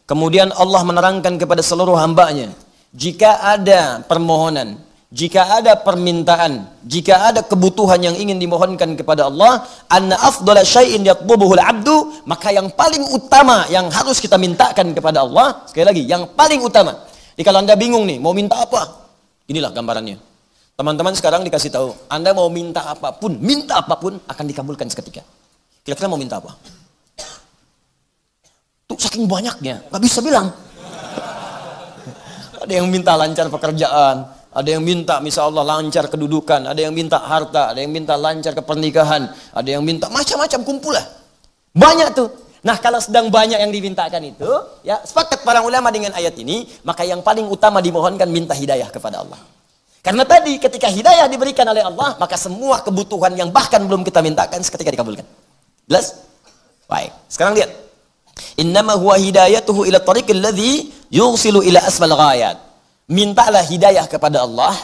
Kemudian Allah menerangkan kepada seluruh hambanya, jika ada permohonan, jika ada permintaan, jika ada kebutuhan yang ingin dimohonkan kepada Allah, anna afdala syai'in yatlubuhul abdu, maka yang paling utama yang harus kita mintakan kepada Allah, sekali lagi, yang paling utama. Jadi kalau Anda bingung nih, mau minta apa? Inilah gambarannya. Teman-teman sekarang dikasih tahu, Anda mau minta apapun akan dikabulkan seketika. Kira-kira mau minta apa? Tuh saking banyaknya, nggak bisa bilang. Ada yang minta lancar pekerjaan, ada yang minta misal Allah lancar kedudukan, ada yang minta harta, ada yang minta lancar ke pernikahan, ada yang minta macam-macam kumpul lah. Banyak tuh. Nah kalau sedang banyak yang dimintakan itu, ya sepakat para ulama dengan ayat ini, maka yang paling utama dimohonkan minta hidayah kepada Allah. Karena tadi ketika hidayah diberikan oleh Allah, maka semua kebutuhan yang bahkan belum kita mintakan seketika dikabulkan. Jelas? Baik. Sekarang lihat. Innama huwa hidayatuhu ila tariqil ladzi yusilu ila asfal ghayat. Mintalah hidayah kepada Allah,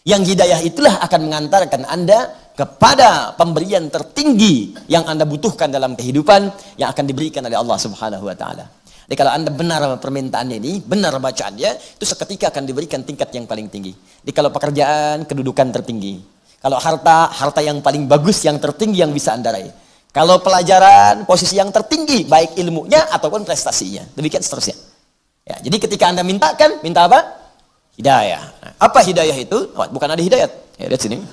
yang hidayah itulah akan mengantarkan Anda kepada pemberian tertinggi yang Anda butuhkan dalam kehidupan yang akan diberikan oleh Allah Subhanahu wa taala. Jadi kalau Anda benar permintaannya ini, benar bacaannya, itu seketika akan diberikan tingkat yang paling tinggi. Jadi kalau pekerjaan, kedudukan tertinggi. Kalau harta, harta yang paling bagus, yang tertinggi yang bisa Anda raih. Kalau pelajaran, posisi yang tertinggi, baik ilmunya ataupun prestasinya. Demikian seterusnya. Ya, jadi ketika Anda mintakan, minta apa? Hidayah. Nah, apa hidayah itu? Oh, bukan ada hidayat. Ya, lihat sini.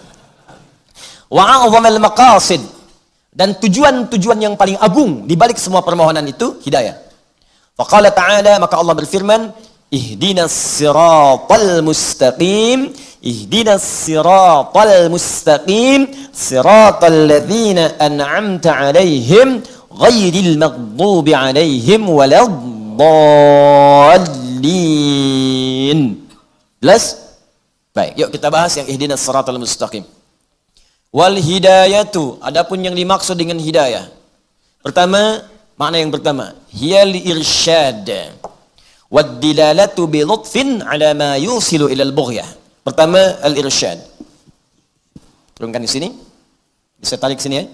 Wa'a'udhamal maqasid. Dan tujuan-tujuan yang paling agung di balik semua permohonan itu hidayah. Faqala ta'ala, maka Allah berfirman, ihdinas siratal mustaqim, ihdinas siratal mustaqim, siratal ladzina an'amta 'alaihim ghairil maghdubi 'alaihim waladdallin. Jelas? Baik, yuk kita bahas yang ihdinas siratal mustaqim. Wal hidayatu, adapun yang dimaksud dengan hidayah. Pertama, makna yang pertama, hiya li irsyad wad dilalatu bi lutfin ala ma yusilu ila al bughyah. Pertama, al irsyad. Turunkan di sini. Bisa tarik sini ya.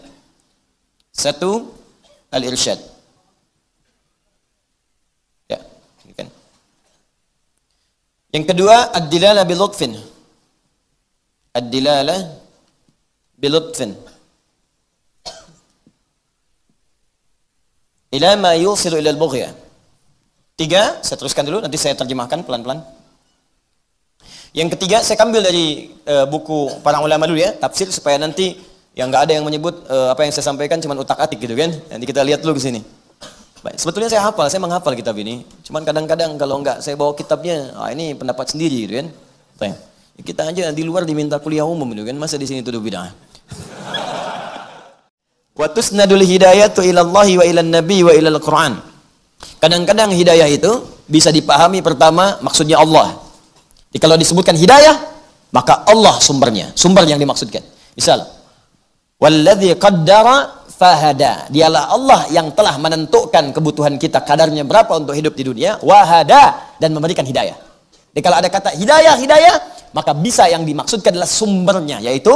Satu, al irsyad. Ya, kan. Yang kedua, ad dilalah bi lutfin. Ad dilalah bi lutfin ila ma yusilu ila al-bughyah. Tiga, saya teruskan dulu, nanti saya terjemahkan pelan-pelan. Yang ketiga, saya ambil dari buku para ulama dulu ya, tafsir, supaya nanti yang nggak ada yang menyebut apa yang saya sampaikan cuma utak-atik gitu kan. Nanti kita lihat dulu ke sini. Baik, sebetulnya saya hafal, saya menghafal kitab ini. Cuman kadang-kadang kalau nggak saya bawa kitabnya, ini pendapat sendiri gitu kan. Baik. Kita aja di luar diminta kuliah umum gitu kan, masa di sini tuduh bid'ah. Wa tusnadul hidayatu ilallahi wa ilan nabi wa ilal Qur'an. Kadang-kadang hidayah itu bisa dipahami pertama maksudnya Allah. Jadi kalau disebutkan hidayah, maka Allah sumbernya, sumber yang dimaksudkan. Misal, walladzi qaddara fahada. Dialah Allah yang telah menentukan kebutuhan kita kadarnya berapa untuk hidup di dunia, wahada, dan memberikan hidayah. Jadi kalau ada kata hidayah, maka bisa yang dimaksudkan adalah sumbernya, yaitu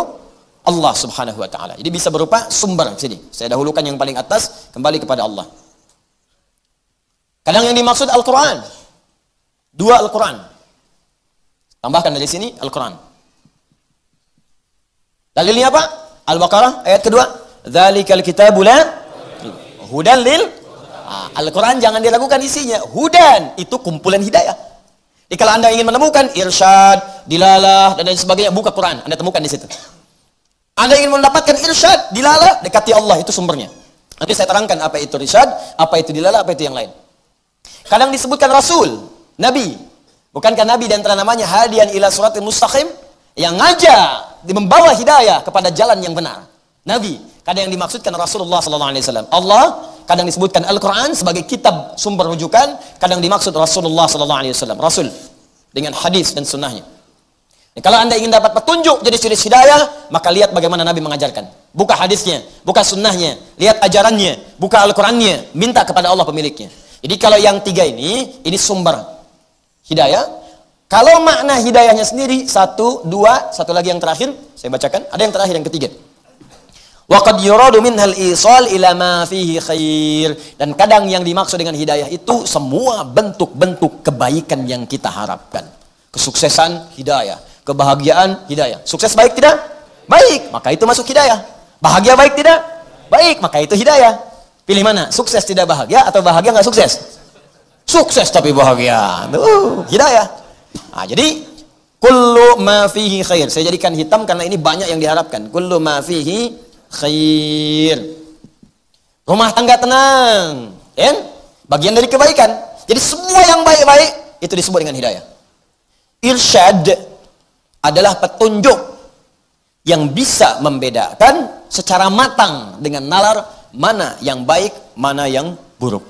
Allah Subhanahu wa taala. Jadi bisa berupa sumber sini. Saya dahulukan yang paling atas, kembali kepada Allah. Kadang yang dimaksud Al-Qur'an. Dua Al-Qur'an. Tambahkan dari sini Al-Qur'an. Dalilnya apa? Al-Baqarah ayat kedua. Dzalikal kitabu la hudan lil. Al-Qur'an jangan diragukan isinya. Hudan itu kumpulan hidayah. Jadi kalau Anda ingin menemukan irsyad, dilalah dan lain sebagainya, buka Quran, Anda temukan di situ. Anda ingin mendapatkan irsyad, dilalah, dekati Allah, itu sumbernya. Nanti saya terangkan apa itu irsyad, apa itu dilalah, apa itu yang lain. Kadang disebutkan Rasul, Nabi. Bukankah Nabi di antara namanya hadiyan ila suratil mustaqim, yang ngajak, membawa hidayah kepada jalan yang benar. Nabi. Kadang yang dimaksudkan Rasulullah SAW. Allah, kadang disebutkan Al-Quran sebagai kitab sumber rujukan, kadang dimaksud Rasulullah SAW. Rasul dengan hadis dan sunnahnya. Kalau Anda ingin dapat petunjuk jenis-jenis hidayah, maka lihat bagaimana Nabi mengajarkan. Buka hadisnya, buka sunnahnya, lihat ajarannya, buka Al-Qurannya, minta kepada Allah pemiliknya. Jadi kalau yang tiga ini sumber hidayah. Kalau makna hidayahnya sendiri, satu, dua, satu lagi yang terakhir, saya bacakan, ada yang terakhir, yang ketiga. Wa qad yuradu minhal isal ila ma fihi khair. Dan kadang yang dimaksud dengan hidayah itu semua bentuk-bentuk kebaikan yang kita harapkan. Kesuksesan, hidayah. Kebahagiaan, hidayah. Sukses baik tidak? Baik, maka itu masuk hidayah. Bahagia baik tidak? Baik, maka itu hidayah. Pilih mana? Sukses tidak bahagia atau bahagia nggak sukses? Sukses tapi bahagia. Hidayah. Nah, jadi kullu ma fihi khair. Saya jadikan hitam karena ini banyak yang diharapkan. Kullu ma fihi khair. Rumah tangga tenang, kan? Bagian dari kebaikan. Jadi semua yang baik-baik itu disebut dengan hidayah. Irsyad adalah petunjuk yang bisa membedakan secara matang dengan nalar mana yang baik, mana yang buruk.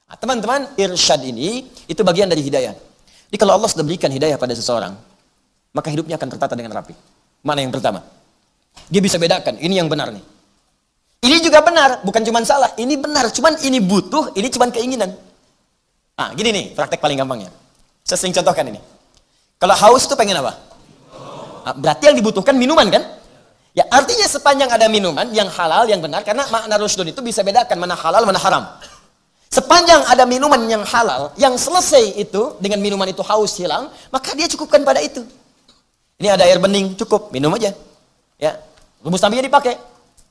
Nah, teman-teman, irsyad ini itu bagian dari hidayah. Jadi kalau Allah sudah berikan hidayah pada seseorang, maka hidupnya akan tertata dengan rapi. Mana yang pertama? Dia bisa bedakan, ini yang benar nih. Ini juga benar, bukan cuma salah. Ini benar, cuman ini butuh, ini cuma keinginan. Nah, gini nih, praktek paling gampangnya. Saya sering contohkan ini. Kalau haus itu pengen apa? Nah, berarti yang dibutuhkan minuman kan? Ya, artinya sepanjang ada minuman yang halal, yang benar, karena makna rushdun itu bisa bedakan mana halal, mana haram. Sepanjang ada minuman yang halal, yang selesai itu, dengan minuman itu haus hilang, maka dia cukupkan pada itu. Ini ada air bening, cukup, minum aja. Ya, rumus nabinya dipakai.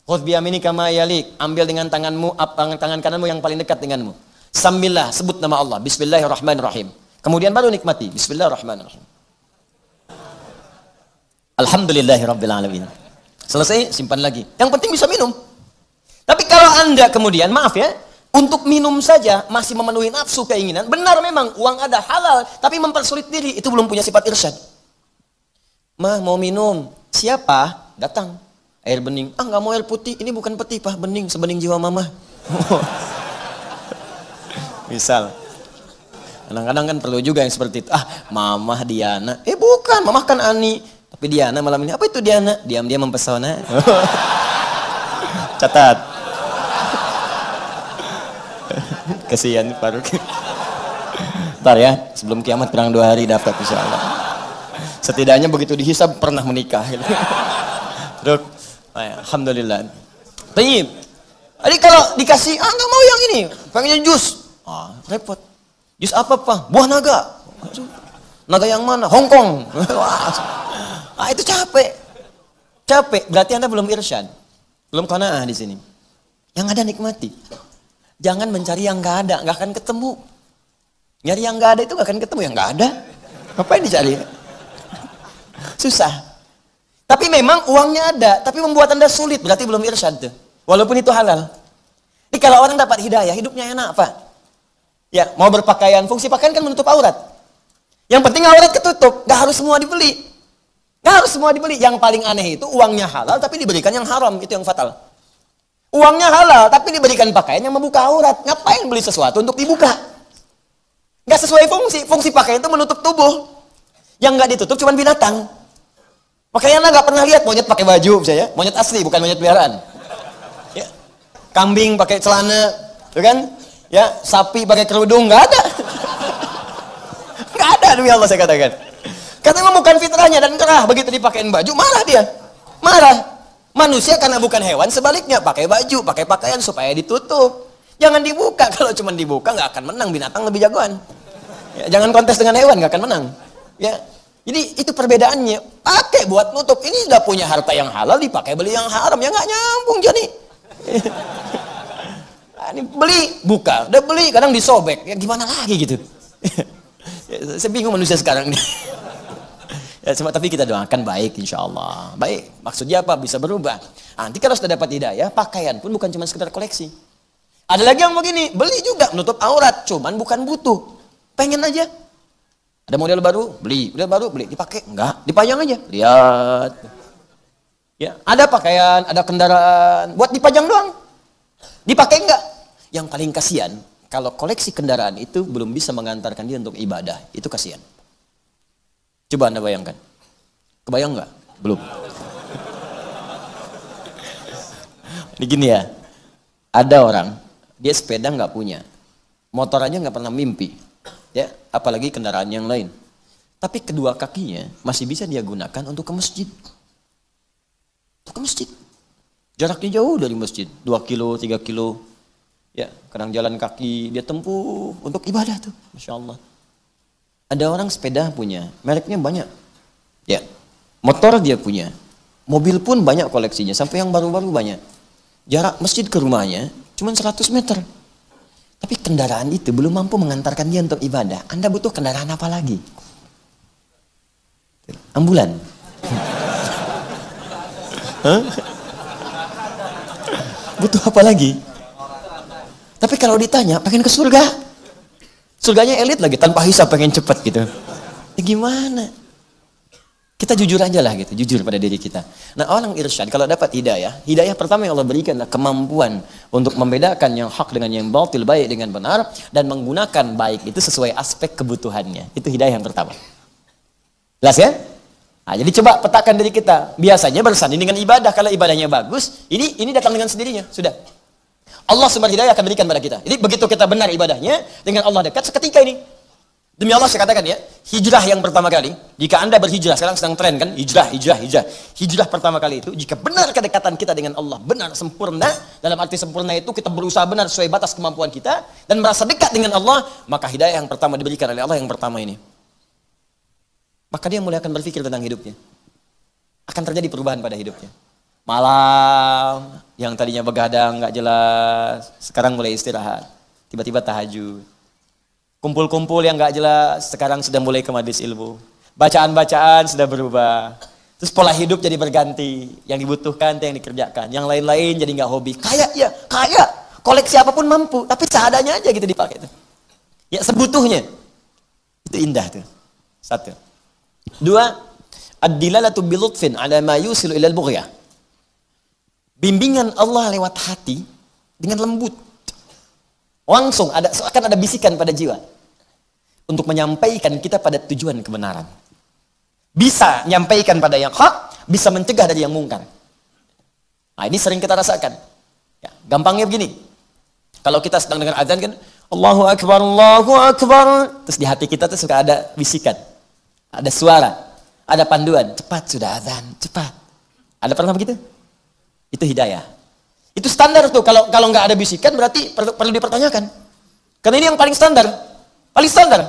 Khudh biyaminika ma yalik, ambil dengan tanganmu, tangan kananmu yang paling dekat denganmu. Sambillah, sebut nama Allah, bismillahirrahmanirrahim. Kemudian baru nikmati, bismillahirrahmanirrahim. Alhamdulillahirabbil alamin. Selesai, simpan lagi. Yang penting bisa minum. Tapi kalau Anda kemudian, maaf ya, untuk minum saja masih memenuhi nafsu keinginan, benar memang uang ada halal, tapi mempersulit diri, itu belum punya sifat irsyad. Mah mau minum, siapa? Datang. Air bening. Ah, nggak mau air putih, ini bukan peti, Pak, bening, sebening jiwa mama. Misal. Kadang-kadang kan perlu juga yang seperti itu. Ah, Mamah Diana. Bukan, Mamah kan Ani. Tapi Diana malam ini, apa itu Diana? Diam-diam mempesona. Catat. Kasihan Faruk. Ntar ya, sebelum kiamat kurang 2 hari dapat insya Allah. Setidaknya begitu dihisab pernah menikah. Terus, alhamdulillah. Baik. Jadi kalau dikasih, nggak mau yang ini, pengen jus. Repot. Jus apa Pak? Buah naga. Naga yang mana? Hongkong. Itu capek. Capek. Berarti Anda belum irsyad. Belum qanaah di sini. Yang ada nikmati. Jangan mencari yang nggak ada, nggak akan ketemu. Nyari yang nggak ada itu nggak akan ketemu yang nggak ada. Ngapain dicari? Susah. Tapi memang uangnya ada, tapi membuat Anda sulit. Berarti belum irsyad tuh. Walaupun itu halal. Jadi kalau orang dapat hidayah, hidupnya enak Pak. Ya, mau berpakaian, fungsi pakaian kan menutup aurat. Yang penting aurat ketutup, nggak harus semua dibeli. Nggak harus semua dibeli. Yang paling aneh itu uangnya halal tapi diberikan yang haram, itu yang fatal. Uangnya halal tapi diberikan pakaian yang membuka aurat. Ngapain beli sesuatu untuk dibuka? Nggak sesuai fungsi. Fungsi pakaian itu menutup tubuh. Yang nggak ditutup cuma binatang. Makanya Anda nggak pernah lihat monyet pakai baju, misalnya. Monyet asli, bukan monyet peliharaan. Ya. Kambing pakai celana, kan? Ya, sapi pakai kerudung, nggak ada. Nggak ada demi Allah saya katakan. Karena memang bukan fitrahnya dan cerah. Begitu dipakein baju, marah dia. Marah. Manusia karena bukan hewan, sebaliknya pakai baju, pakai pakaian supaya ditutup. Jangan dibuka. Kalau cuma dibuka nggak akan menang, binatang lebih jagoan. Ya, jangan kontes dengan hewan, nggak akan menang. Ya. Jadi itu perbedaannya. Pakai buat nutup. Ini udah punya harta yang halal, dipakai beli yang haram. Ya nggak nyambung jadi. Ini beli, buka. Udah beli, kadang disobek. Ya gimana lagi gitu. Ya, saya bingung manusia sekarang nih. Ya, tapi kita doakan baik insya Allah. Baik, maksudnya apa? Bisa berubah. Nanti kalau sudah dapat hidayah, pakaian pun bukan cuma sekedar koleksi. Ada lagi yang begini, beli juga, nutup aurat. Cuman bukan butuh. Pengen aja. Ada model baru, beli. Model baru, beli. Dipakai? Enggak. Dipajang aja. Lihat. Ya, ada pakaian, ada kendaraan. Buat dipajang doang. Dipakai enggak? Yang paling kasihan, kalau koleksi kendaraan itu belum bisa mengantarkan dia untuk ibadah. Itu kasihan. Coba Anda bayangkan. Kebayang nggak? Belum. Ini gini ya. Ada orang, dia sepeda nggak punya. Motor aja nggak pernah mimpi. Ya, apalagi kendaraan yang lain. Tapi kedua kakinya masih bisa dia gunakan untuk ke masjid. ke masjid. Jaraknya jauh dari masjid, 2 kilo, 3 kilo. Ya, kadang jalan kaki dia tempuh untuk ibadah tuh, Masya Allah. Ada orang sepeda punya, mereknya banyak. Ya, motor dia punya, mobil pun banyak koleksinya, sampai yang baru-baru banyak. Jarak masjid ke rumahnya cuma 100 meter. Tapi kendaraan itu belum mampu mengantarkan dia untuk ibadah. Anda butuh kendaraan apa lagi? Ambulan. Butuh apa lagi? Tapi kalau ditanya, pengen ke surga. Surganya elit lagi, tanpa hisab, pengen cepat gitu. Ya gimana? Kita jujur aja lah gitu, jujur pada diri kita. Nah orang irsyad, kalau dapat hidayah, hidayah pertama yang Allah berikan adalah kemampuan untuk membedakan yang hak dengan yang batil, baik dengan benar, dan menggunakan baik itu sesuai aspek kebutuhannya. Itu hidayah yang pertama. Jelas ya? Nah, jadi coba petakan diri kita. Biasanya bersanding dengan ibadah, kalau ibadahnya bagus, ini datang dengan sendirinya, sudah. Allah sumber hidayah akan berikan pada kita. Jadi begitu kita benar ibadahnya, dengan Allah dekat seketika ini. Demi Allah saya katakan ya, hijrah yang pertama kali, jika Anda berhijrah, sekarang sedang tren kan, hijrah. Hijrah pertama kali itu, jika benar kedekatan kita dengan Allah, benar, sempurna, dalam arti sempurna itu kita berusaha benar sesuai batas kemampuan kita, dan merasa dekat dengan Allah, maka hidayah yang pertama diberikan oleh Allah yang pertama ini. Maka dia mulai akan berpikir tentang hidupnya. Akan terjadi perubahan pada hidupnya. Malam, yang tadinya begadang gak jelas, sekarang mulai istirahat. Tiba-tiba tahajud. Kumpul-kumpul yang gak jelas, sekarang sudah mulai ke majelis ilmu. Bacaan-bacaan sudah berubah. Terus pola hidup jadi berganti. Yang dibutuhkan, yang dikerjakan. Yang lain-lain jadi gak hobi. Kaya ya, kaya. Koleksi apapun mampu, tapi seadanya aja gitu dipakai. Ya sebutuhnya. Itu indah tuh. Satu. Dua, ad-dilalatu bilutfin ala ma yusilu ilal bughya. Bimbingan Allah lewat hati dengan lembut. Langsung akan ada bisikan pada jiwa untuk menyampaikan kita pada tujuan kebenaran. Bisa menyampaikan pada yang hak, bisa mencegah dari yang mungkar. Nah, ini sering kita rasakan. Ya, gampangnya begini. Kalau kita sedang dengar azan kan, Allahu Akbar, Allahu Akbar. Terus di hati kita tuh suka ada bisikan. Ada suara, ada panduan. Cepat sudah azan, cepat. Ada pernah begitu? Itu hidayah. Itu standar tuh. Kalau nggak ada bisikan berarti perlu dipertanyakan. Karena ini yang paling standar. Paling standar.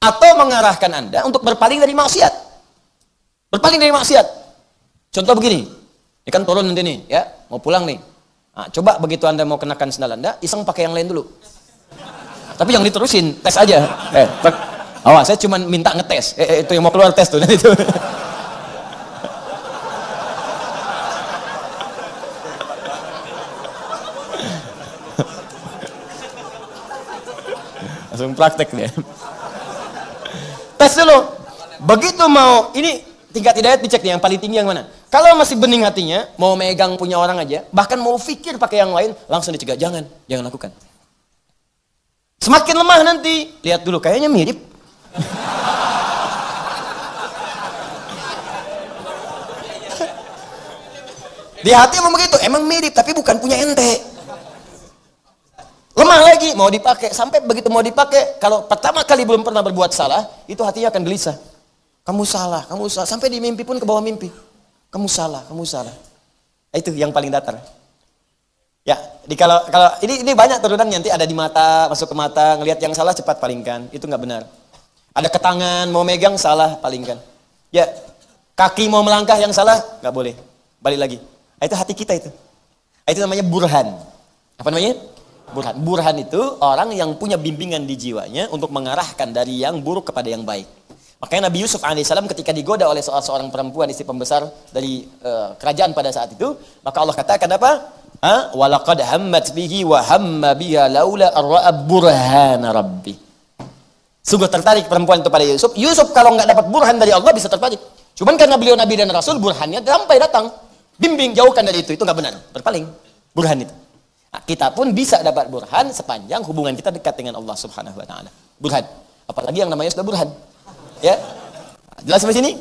Atau mengarahkan Anda untuk berpaling dari maksiat. Berpaling dari maksiat. Contoh begini. Ini kan turun nanti nih, ya. Mau pulang nih. Nah, coba begitu Anda mau kenakan sandal Anda, iseng pakai yang lain dulu. Tapi yang diterusin, tes aja. Saya cuma minta ngetes. Itu yang mau keluar tes tuh nanti itu. Langsung praktek dia. Tes dulu. Begitu mau, ini tingkat hidayat dicek nih, yang paling tinggi yang mana. Kalau masih bening hatinya, mau megang punya orang aja, bahkan mau pikir pakai yang lain, langsung dicegah. Jangan lakukan. Semakin lemah nanti, lihat dulu, kayaknya mirip. Di hati emang begitu, emang mirip, tapi bukan punya ente. Lemah lagi, mau dipakai. Sampai begitu mau dipakai, kalau pertama kali belum pernah berbuat salah, itu hatinya akan gelisah. Kamu salah. Sampai di mimpi pun ke bawah mimpi. Kamu salah. Itu yang paling datar. Ya, kalau ini banyak turunan nanti ada di mata, masuk ke mata, ngelihat yang salah cepat palingkan. Itu nggak benar. Ada ke tangan, mau megang salah, palingkan. Ya, kaki mau melangkah yang salah, nggak boleh. Balik lagi. Itu hati kita itu. Itu namanya burhan. Apa namanya? Burhan itu orang yang punya bimbingan di jiwanya untuk mengarahkan dari yang buruk kepada yang baik. Makanya Nabi Yusuf alaihissalam ketika digoda oleh seorang perempuan istri pembesar dari kerajaan pada saat itu, maka Allah katakan apa? Walaqad hammat bihi wa hamma biha laula ar-ra'a burhana rabbi. Sungguh tertarik perempuan itu pada Yusuf. Yusuf kalau nggak dapat burhan dari Allah bisa tertarik. Cuman karena beliau Nabi dan Rasul, burhannya sampai datang. Bimbing, jauhkan dari itu nggak benar. Berpaling. Burhan itu. Nah, kita pun bisa dapat burhan sepanjang hubungan kita dekat dengan Allah Subhanahu wa taala. Burhan. Apalagi yang namanya sudah burhan. Ya. Jelas sampai sini?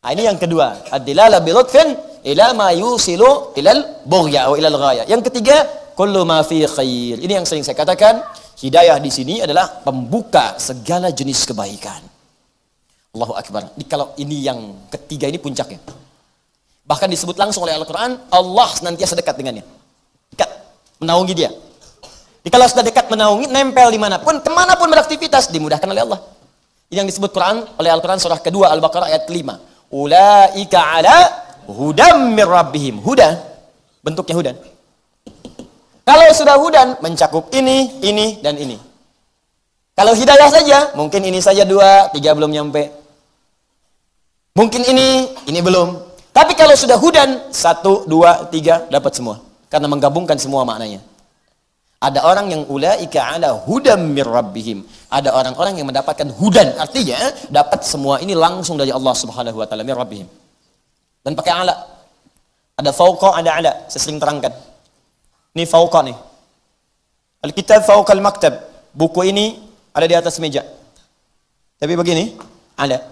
Nah, ini yang kedua. Ad-dilalah bi lutfin ila ma yusilu ilal bughya atau ilal ghaya. Yang ketiga, kullu ma fi khair. Ini yang sering saya katakan, hidayah di sini adalah pembuka segala jenis kebaikan. Allahu Akbar. Kalau ini yang ketiga ini puncaknya. Bahkan disebut langsung oleh Al-Quran, Allah senantiasa dekat dengannya. Dekat, menaungi dia. Jadi kalau sudah dekat menaungi, nempel dimanapun, kemanapun beraktivitas, dimudahkan oleh Allah. Ini yang disebut Quran oleh Al-Quran surah kedua Al-Baqarah ayat 5. Ulaika ala hudam mir rabbihim. Huda, bentuknya hudan. Kalau sudah hudan, mencakup ini, dan ini. Kalau hidayah saja, mungkin ini saja 2, 3 belum nyampe. Mungkin ini belum. Tapi kalau sudah hudan, 1, 2, 3, dapat semua. Karena menggabungkan semua maknanya. Ada orang yang ulaika ala hudam mir rabbihim. Ada orang-orang yang mendapatkan hudan. Artinya, dapat semua ini langsung dari Allah subhanahu wa ta'ala mir rabbihim. Dan pakai ala. Ada fauqa, ada ala. Saya sering terangkan. Ini fauqa nih. Al-kitab fauqal maktab. Buku ini ada di atas meja. Tapi begini, ada.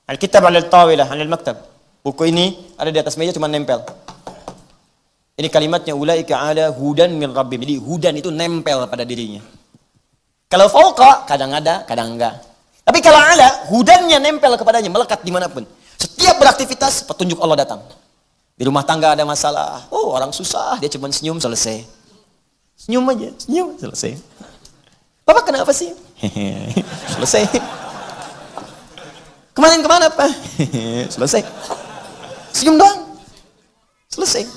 Al-kitab al-tawilah, al-maktab. Buku ini ada di atas meja cuma nempel. Ini kalimatnya ulaika ala hudan min rabbihim. Jadi hudan itu nempel pada dirinya. Kalau fauqa kadang ada, kadang enggak. Tapi kalau ala, hudannya nempel kepadanya, melekat dimanapun. Setiap beraktivitas petunjuk Allah datang. Di rumah tangga ada masalah, oh orang susah, dia cuma senyum selesai. Senyum aja, senyum selesai. Bapak kenapa sih? Selesai. Kemarin kemana Pak? Selesai. Senyum doang. Selesai.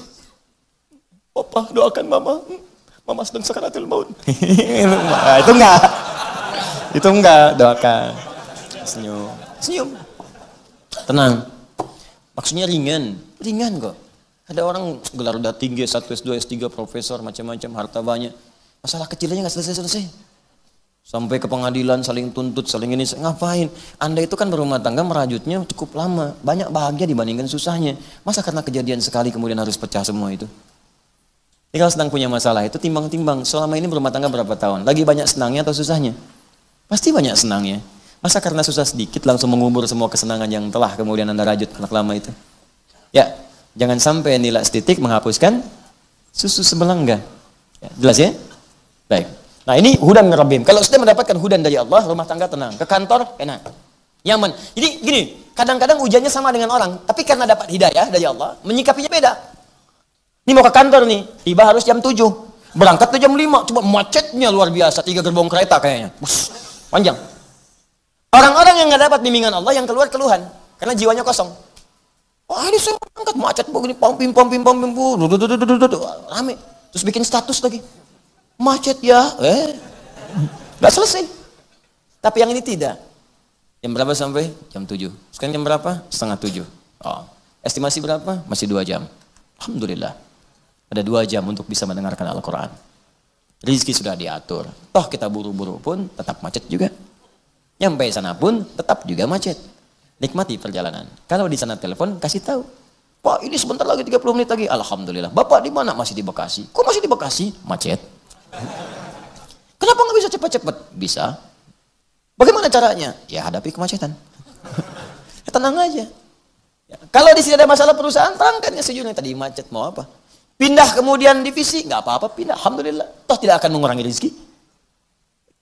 Papa doakan mama. Mama sedang sakaratul maut. Itu enggak. Itu enggak, doakan. Senyum. Senyum. Tenang. Maksudnya ringan. Ringan kok. Ada orang gelar udah tinggi, S1, S2, S3, profesor, macam-macam, harta banyak. Masalah kecilnya nggak selesai-selesai. Sampai ke pengadilan, saling tuntut, saling ini. Ngapain? Anda itu kan berumah tangga merajutnya cukup lama. Banyak bahagia dibandingkan susahnya. Masa karena kejadian sekali kemudian harus pecah semua itu? Jadi kalau sedang punya masalah itu timbang-timbang. Selama ini berumah tangga berapa tahun? Lagi banyak senangnya atau susahnya? Pasti banyak senangnya. Masa karena susah sedikit langsung mengubur semua kesenangan yang telah kemudian Anda rajut anak lama itu? Ya, jangan sampai nilai setitik menghapuskan susu sebelangga. Ya, jelas ya? Baik. Nah ini hudan min rabbihim. Kalau sudah mendapatkan hudan dari Allah, rumah tangga tenang. Ke kantor, enak. Nyaman. Jadi gini, kadang-kadang ujiannya sama dengan orang. Tapi karena dapat hidayah dari Allah, menyikapinya beda. Ini mau ke kantor nih, tiba harus jam 7. Berangkat tuh jam 5. Coba macetnya luar biasa. 3 gerbong kereta kayaknya. Panjang. Orang-orang yang nggak dapat bimbingan Allah, yang keluar keluhan. Karena jiwanya kosong. Wah ini saya angkat macet begini, pompim, rame. Terus bikin status lagi. Macet ya, nggak selesai. Tapi yang ini tidak. Jam berapa sampai? Jam 7. Sekarang jam berapa? Setengah 7. Oh. Estimasi berapa? Masih 2 jam. Alhamdulillah. Ada 2 jam untuk bisa mendengarkan Al-Quran. Rizki sudah diatur. Toh kita buru-buru pun tetap macet juga. Nyampe sana pun tetap juga macet. Nikmati perjalanan. Kalau di sana telepon, kasih tahu. Pak, ini sebentar lagi 30 menit lagi. Alhamdulillah. Bapak di mana? Masih di Bekasi. Kok masih di Bekasi? Macet. Kenapa nggak bisa cepat-cepat? Bisa. Bagaimana caranya? Ya hadapi kemacetan. Ya, tenang aja. Ya, kalau di sini ada masalah perusahaan, terangkan ya sejujurnya tadi macet mau apa? Pindah kemudian divisi, nggak apa-apa pindah. Alhamdulillah. Toh tidak akan mengurangi rezeki.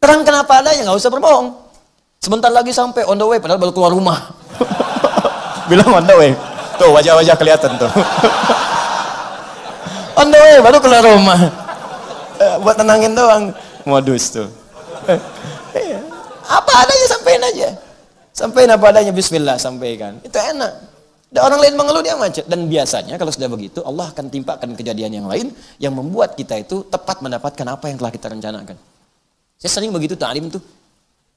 Terangkan apa adanya, nggak usah berbohong. Sebentar lagi sampai on the way, padahal baru keluar rumah. Bilang on the way. Tuh wajah-wajah kelihatan tuh. On the way, baru keluar rumah. Buat tenangin doang. Modus tuh. Apa adanya, sampein aja. Sampein apa adanya, bismillah, sampaikan. Itu enak. Ada orang lain mengeluh, dia macet. Dan biasanya kalau sudah begitu, Allah akan timpakan kejadian yang lain yang membuat kita itu tepat mendapatkan apa yang telah kita rencanakan. Saya sering begitu ta'lim tuh.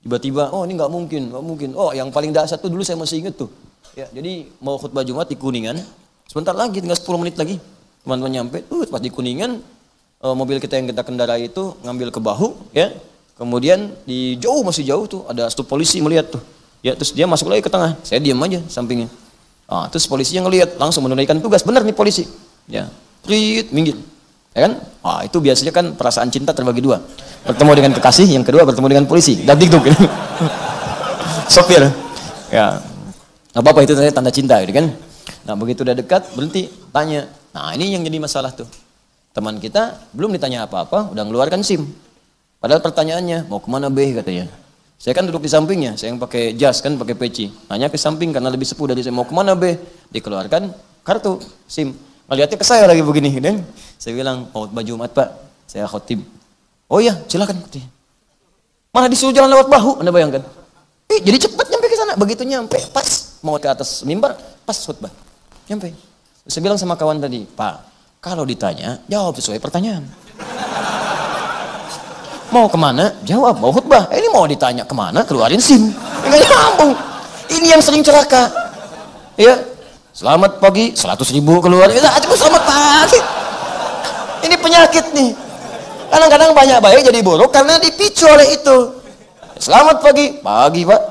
Tiba-tiba, oh ini nggak mungkin, nggak mungkin. Oh yang paling dahsyat tuh dulu saya masih inget tuh. Ya, jadi mau khutbah Jumat di Kuningan, sebentar lagi, tinggal 10 menit lagi. Teman-teman nyampe, pas di Kuningan, mobil kita yang kita kendarai itu ngambil ke bahu, ya. Kemudian di jauh, masih jauh tuh, ada staf polisi melihat tuh. Ya, terus dia masuk lagi ke tengah, saya diam aja sampingnya. Terus polisinya ngelihat, langsung menunaikan tugas, benar nih polisi. Ya, minggir. Ya kan? Itu biasanya kan perasaan cinta terbagi 2. Bertemu dengan kekasih, yang kedua bertemu dengan polisi. Dagdikduk. Sopir. Ya. Apa-apa itu tanda cinta gitu kan. Nah, begitu udah dekat, berhenti, tanya. Nah, ini yang jadi masalah tuh. Teman kita belum ditanya apa-apa, udah ngeluarkan SIM. Padahal pertanyaannya, mau kemana B katanya. Saya kan duduk di sampingnya, saya yang pakai jas kan, pakai peci. Nanya ke samping karena lebih sepuh dari saya, mau kemana B? Dikeluarkan kartu SIM. Ngeliatnya ke saya lagi begini. Dan saya bilang, mau khutbah Jumat Pak, saya khotib. Oh iya, silakan. Mana disuruh jalan lewat bahu, Anda bayangkan. Jadi cepat nyampe ke sana. Begitu nyampe, pas mau ke atas mimbar, pas khutbah. Nyampe. Saya bilang sama kawan tadi, Pak, kalau ditanya, jawab sesuai pertanyaan. Mau kemana? Jawab, mau khutbah. Ini mau ditanya kemana? Keluarin SIM. Nggak nyambung. Ini yang sering celaka. Ya, selamat pagi, 100.000 keluar. Ya, cuma selamat pagi. Ini penyakit nih. Kadang-kadang banyak baik jadi buruk karena dipicu oleh itu. Selamat pagi, pagi Pak.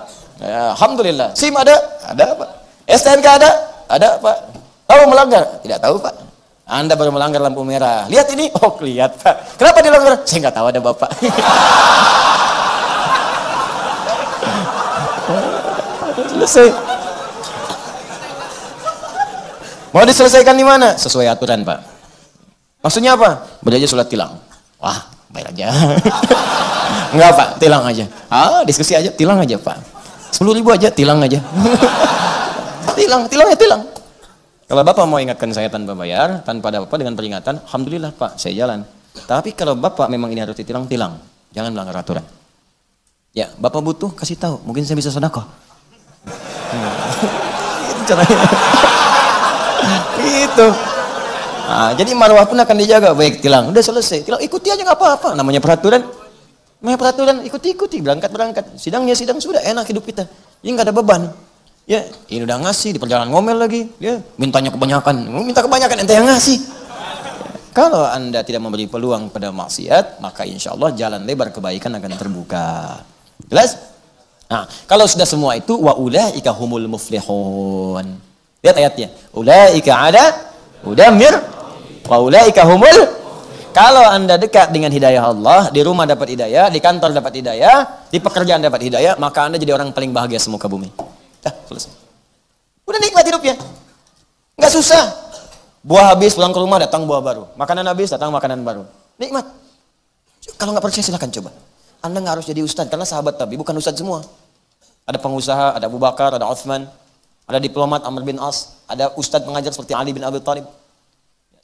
Ya, alhamdulillah. SIM ada? Ada Pak. STNK ada? Ada Pak. Tahu melanggar? Tidak tahu Pak. Anda baru melanggar lampu merah. Lihat ini. Oh, lihat Pak. Kenapa dilanggar? Saya nggak tahu, ada Bapak. Selesai. Mau diselesaikan di mana? Sesuai aturan Pak. Maksudnya apa? Beli aja surat tilang. Wah, bayar aja. Enggak Pak, tilang aja. Diskusi aja, tilang aja Pak. 10.000 aja, tilang aja. Tilang ya tilang. Kalau Bapak mau ingatkan saya tanpa bayar, tanpa ada apa dengan peringatan, alhamdulillah Pak, saya jalan. Tapi kalau Bapak memang ini harus ditilang, tilang. Jangan melanggar aturan. Ya, Bapak butuh, kasih tahu. Mungkin saya bisa sedekah. Itu caranya. Gitu. Nah, jadi marwah pun akan dijaga. Baik, tilang. Udah selesai. Tilang, ikuti aja nggak apa-apa. Namanya peraturan. Namanya peraturan, ikuti. Berangkat. Sidangnya sidang, sudah enak hidup kita. Jadi nggak ada beban. Ya, ini udah ngasih, di perjalanan ngomel lagi. Ya, mintanya kebanyakan. Minta kebanyakan, ente yang ngasih. Kalau Anda tidak memberi peluang pada maksiat, maka insya Allah jalan lebar kebaikan akan terbuka. Jelas? Nah, kalau sudah semua itu, wa ulaika humul muflihun. Lihat ayatnya. Ulaika ada udamir, wa ulaika humul. Kalau Anda dekat dengan hidayah Allah, di rumah dapat hidayah, di kantor dapat hidayah, di pekerjaan dapat hidayah, maka Anda jadi orang paling bahagia semuka bumi. Dah, selesai. Udah nikmat hidupnya. Nggak susah. Buah habis, pulang ke rumah, datang buah baru. Makanan habis, datang makanan baru. Nikmat. Kalau nggak percaya silahkan coba. Anda nggak harus jadi ustadz, karena sahabat Nabi bukan ustadz semua. Ada pengusaha, ada Abu Bakar, ada Uthman, ada diplomat Amr bin As, ada ustadz pengajar seperti Ali bin Abi Thalib.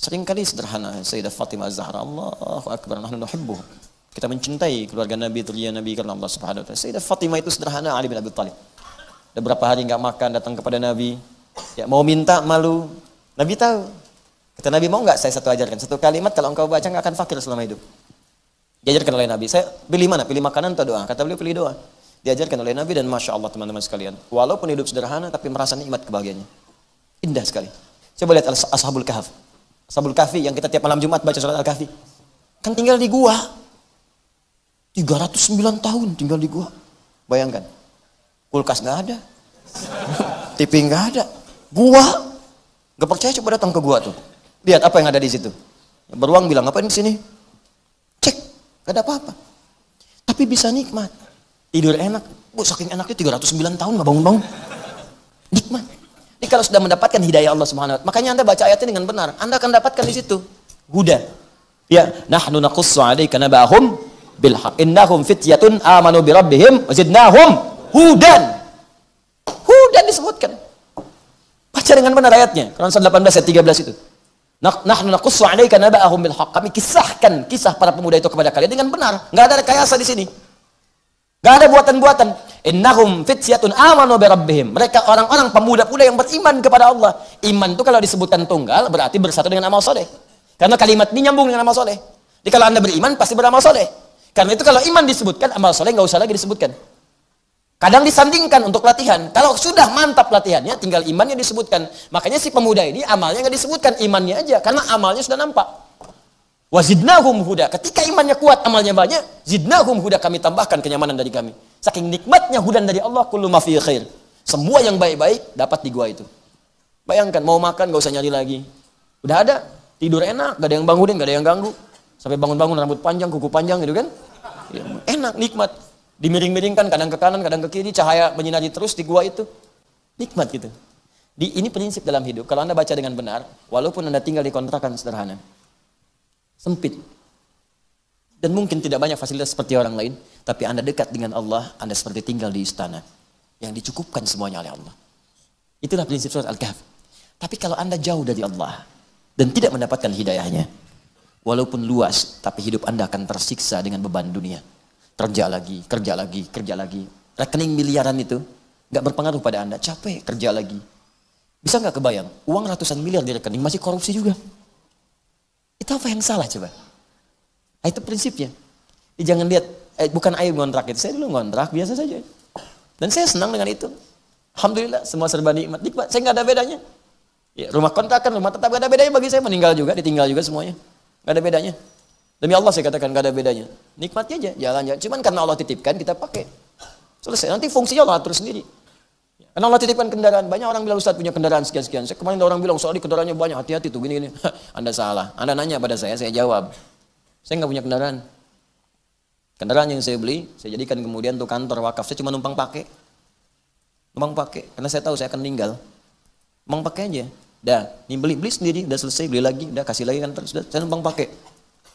Seringkali sederhana, Sayyidah Fatimah Az-Zahra, Allahu Akbar, nahnu nuhibbuh. Kita mencintai keluarga Nabi, tulia Nabi karena Allah Subhanahu wa taala. Sayyidah Fatimah itu sederhana, Ali bin Abi Thalib. Udah berapa hari nggak makan, datang kepada Nabi. Ya, mau minta malu. Nabi tahu. Kata Nabi, mau nggak saya satu ajarkan? Satu kalimat kalau engkau baca nggak akan fakir selama hidup. Diajarkan oleh Nabi. Saya pilih mana? Pilih makanan atau doa? Kata beliau, pilih doa. Diajarkan oleh Nabi dan Masya Allah teman-teman sekalian. Walaupun hidup sederhana tapi merasa nikmat kebahagiaannya. Indah sekali. Coba lihat Ashabul Kahf. Ashabul Kahfi yang kita tiap malam Jumat baca surat Al-Kahfi. Kan tinggal di gua. 309 tahun tinggal di gua. Bayangkan. Kulkas nggak ada. TV nggak ada. Gua. Nggak percaya coba datang ke gua tuh. Lihat apa yang ada di situ. Beruang bilang, ngapain di sini? Cek, nggak ada apa-apa. Tapi bisa nikmat. Tidur enak. Saking enaknya 309 tahun nggak bangun-bangun. Nikmat. Jadi kalau sudah mendapatkan hidayah Allah Subhanahu wa taala, makanya Anda baca ayatnya dengan benar. Anda akan dapatkan di situ huda. Ya, nahnu naqussu 'alaika naba'ahum bil haqq. Innahum fityatun amanu bi rabbihim wa zidnahum hudan. Hudan disebutkan. Baca dengan benar ayatnya. Quran 18 ayat 13 itu. Nahnu naqussu 'alaika naba'ahum bil haqq. Kami kisahkan kisah para pemuda itu kepada kalian dengan benar. Enggak ada rekayasa di sini. Enggak ada buatan-buatan. Innahum fityatun amanu bi rabbihim. Mereka orang-orang pemuda-pemuda yang beriman kepada Allah. Iman itu kalau disebutkan tunggal berarti bersatu dengan amal soleh. Karena kalimat ini nyambung dengan amal soleh. Jadi kalau Anda beriman pasti beramal soleh. Karena itu kalau iman disebutkan, amal soleh nggak usah lagi disebutkan. Kadang disandingkan untuk latihan. Kalau sudah mantap latihannya, tinggal imannya disebutkan. Makanya si pemuda ini amalnya nggak disebutkan, imannya aja. Karena amalnya sudah nampak. Wazidnahum huda. Ketika imannya kuat, amalnya banyak, zidnahum huda, kami tambahkan kenyamanan dari kami. Saking nikmatnya hudan dari Allah, kullu ma fi khair. Semua yang baik-baik dapat di gua itu. Bayangkan mau makan gak usah nyari lagi. Udah ada, tidur enak, gak ada yang bangunin, gak ada yang ganggu. Sampai bangun-bangun rambut panjang, kuku panjang gitu kan. Ya, enak, nikmat. Dimiring-miringkan kadang ke kanan, kadang ke kiri, cahaya menyinari terus di gua itu. Nikmat gitu. Ini prinsip dalam hidup. Kalau Anda baca dengan benar, walaupun Anda tinggal di kontrakan sederhana, sempit, dan mungkin tidak banyak fasilitas seperti orang lain, tapi Anda dekat dengan Allah, Anda seperti tinggal di istana yang dicukupkan semuanya oleh Allah. Itulah prinsip surat Al-Kahf. Tapi kalau Anda jauh dari Allah dan tidak mendapatkan hidayahnya, walaupun luas, tapi hidup Anda akan tersiksa dengan beban dunia. Kerja lagi, kerja lagi, kerja lagi. Rekening miliaran itu nggak berpengaruh pada Anda. Capek, kerja lagi. Bisa nggak kebayang? Uang ratusan miliar di rekening masih korupsi juga. Itu apa yang salah coba? Nah, itu prinsipnya. Jangan lihat, bukan aib ngontrak itu. Saya dulu ngontrak, biasa saja. Dan saya senang dengan itu. Alhamdulillah, semua serba nikmat. Nikmat, saya nggak ada bedanya. Ya, rumah kontrakan, rumah tetap nggak ada bedanya bagi saya. Meninggal juga, ditinggal juga semuanya. Nggak ada bedanya. Demi Allah saya katakan nggak ada bedanya. Nikmatnya aja, jalan-jalan. Cuman karena Allah titipkan, kita pakai. Selesai, nanti fungsinya Allah atur sendiri. Karena Allah titipkan kendaraan. Banyak orang bilang, Ustaz punya kendaraan sekian-sekian. Saya kemarin ada orang bilang, soalnya kendaraannya banyak, hati-hati tuh, gini-gini. Anda salah. Anda nanya pada saya jawab. Saya nggak punya kendaraan. Kendaraan yang saya beli, saya jadikan kemudian untuk kantor wakaf. Saya cuma numpang pakai. Numpang pakai. Karena saya tahu saya akan meninggal. Numpang pakai aja. Dah, ini beli sendiri, udah selesai, beli lagi, udah kasih lagi kantor, sudah, saya numpang pakai.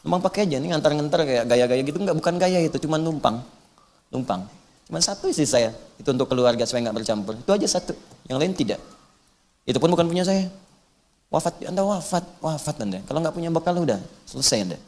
Numpang pakai aja, ini ngantar-ngantar kayak gaya-gaya gitu, enggak, bukan gaya itu, cuma numpang. Numpang. Cuma satu istri saya, itu untuk keluarga supaya enggak bercampur. Itu aja satu, yang lain tidak. Itu pun bukan punya saya. Wafat, Anda wafat Anda. Kalau enggak punya bekal udah, selesai Anda.